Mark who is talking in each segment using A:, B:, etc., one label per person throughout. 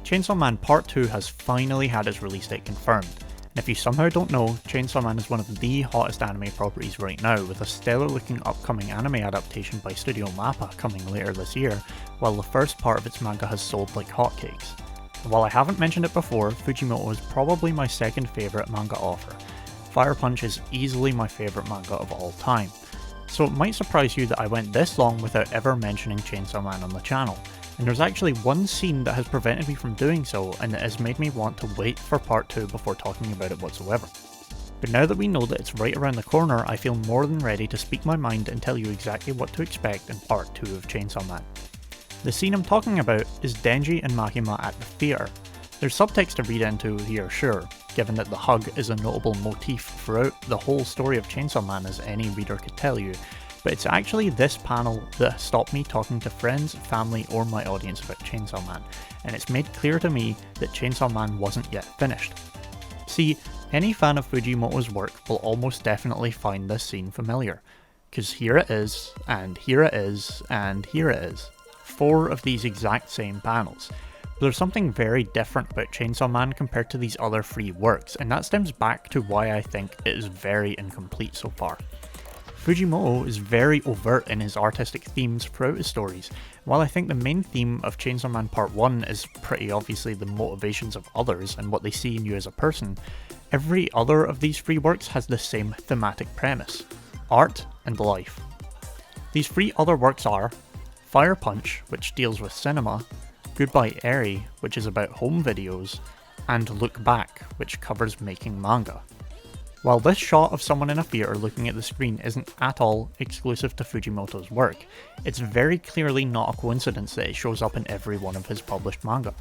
A: Chainsaw Man Part 2 has finally had its release date confirmed, and if you somehow don't know, Chainsaw Man is one of the hottest anime properties right now, with a stellar looking upcoming anime adaptation by Studio Mappa coming later this year, while the first part of its manga has sold like hotcakes. And while I haven't mentioned it before, Fujimoto is probably my second favourite manga author. Fire Punch is easily my favourite manga of all time. So it might surprise you that I went this long without ever mentioning Chainsaw Man on the channel, and there's actually one scene that has prevented me from doing so, and it has made me want to wait for part 2 before talking about it whatsoever. But now that we know that it's right around the corner, I feel more than ready to speak my mind and tell you exactly what to expect in part 2 of Chainsaw Man. The scene I'm talking about is Denji and Makima at the theatre. There's subtext to read into here, sure, given that the hug is a notable motif throughout the whole story of Chainsaw Man, as any reader could tell you, but it's actually this panel that stopped me talking to friends, family or my audience about Chainsaw Man, and it's made clear to me that Chainsaw Man wasn't yet finished. See, any fan of Fujimoto's work will almost definitely find this scene familiar, because here it is, and here it is, and here it is. 4 of these exact same panels. But there's something very different about Chainsaw Man compared to these other 3 works, and that stems back to why I think it is very incomplete so far. Fujimoto is very overt in his artistic themes throughout his stories. While I think the main theme of Chainsaw Man Part 1 is pretty obviously the motivations of others and what they see in you as a person, every other of these 3 works has the same thematic premise: art and life. These 3 other works are Fire Punch, which deals with cinema, Goodbye Eri, which is about home videos, and Look Back, which covers making manga. While this shot of someone in a theatre looking at the screen isn't at all exclusive to Fujimoto's work, it's very clearly not a coincidence that it shows up in every one of his published manga.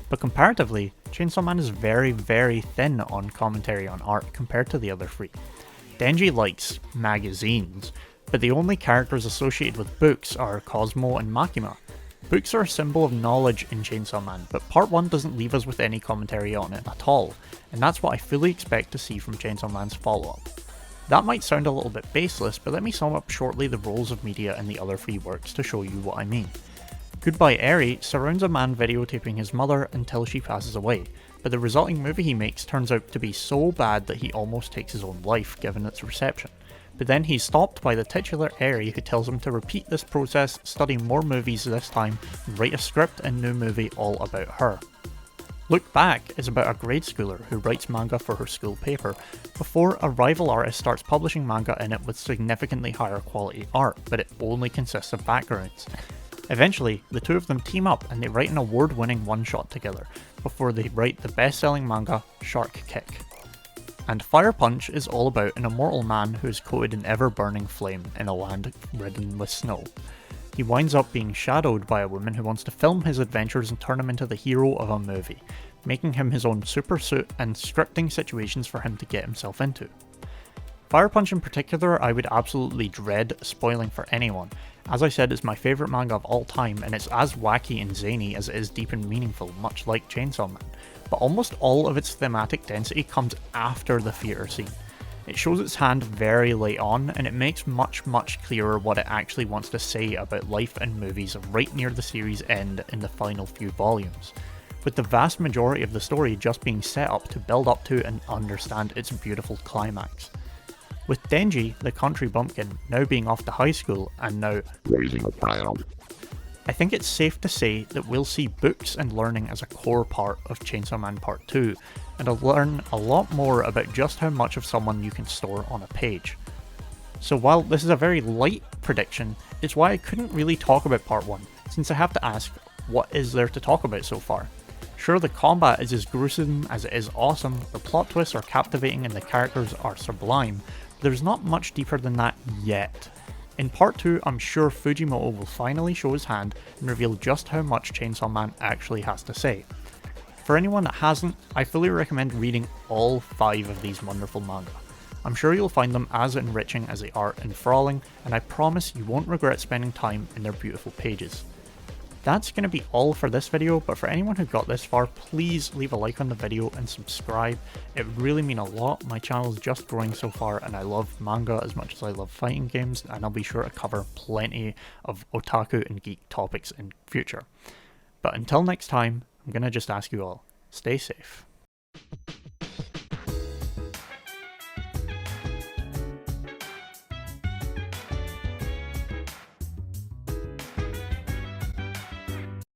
A: But comparatively, Chainsaw Man is very thin on commentary on art compared to the other 3. Denji likes magazines, but the only characters associated with books are Cosmo and Makima. Books are a symbol of knowledge in Chainsaw Man, but part 1 doesn't leave us with any commentary on it at all, and that's what I fully expect to see from Chainsaw Man's follow-up. That might sound a little bit baseless, but let me sum up shortly the roles of media in the other 3 works to show you what I mean. Goodbye Eri surrounds a man videotaping his mother until she passes away, but the resulting movie he makes turns out to be so bad that he almost takes his own life given its reception. But then he's stopped by the titular Eri, who tells him to repeat this process, study more movies this time, and write a script and new movie all about her. Look Back is about a grade schooler who writes manga for her school paper, before a rival artist starts publishing manga in it with significantly higher quality art, but it only consists of backgrounds. Eventually, the 2 of them team up and they write an award-winning one-shot together, before they write the best-selling manga Shark Kick. And Fire Punch is all about an immortal man who is coated in ever-burning flame in a land ridden with snow. He winds up being shadowed by a woman who wants to film his adventures and turn him into the hero of a movie, making him his own super suit and scripting situations for him to get himself into. Fire Punch in particular I would absolutely dread spoiling for anyone. As I said, it's my favourite manga of all time, and it's as wacky and zany as it is deep and meaningful, much like Chainsaw Man. But almost all of its thematic density comes after the theatre scene. It shows its hand very late on, and it makes much clearer what it actually wants to say about life and movies right near the series' end in the final few volumes, with the vast majority of the story just being set up to build up to and understand its beautiful climax. With Denji, the country bumpkin, now being off to high school and now raising a child, I think it's safe to say that we'll see books and learning as a core part of Chainsaw Man Part 2, and I'll learn a lot more about just how much of someone you can store on a page. So while this is a very light prediction, it's why I couldn't really talk about Part 1, since I have to ask, what is there to talk about so far? Sure, the combat is as gruesome as it is awesome, the plot twists are captivating and the characters are sublime, but there's not much deeper than that yet. In Part 2, I'm sure Fujimoto will finally show his hand and reveal just how much Chainsaw Man actually has to say. For anyone that hasn't, I fully recommend reading all 5 of these wonderful manga. I'm sure you'll find them as enriching as they are enthralling, and I promise you won't regret spending time in their beautiful pages. That's going to be all for this video, but for anyone who got this far, please leave a like on the video and subscribe. It would really mean a lot. My channel is just growing so far and I love manga as much as I love fighting games, and I'll be sure to cover plenty of otaku and geek topics in future. But until next time, I'm gonna just ask you all, stay safe.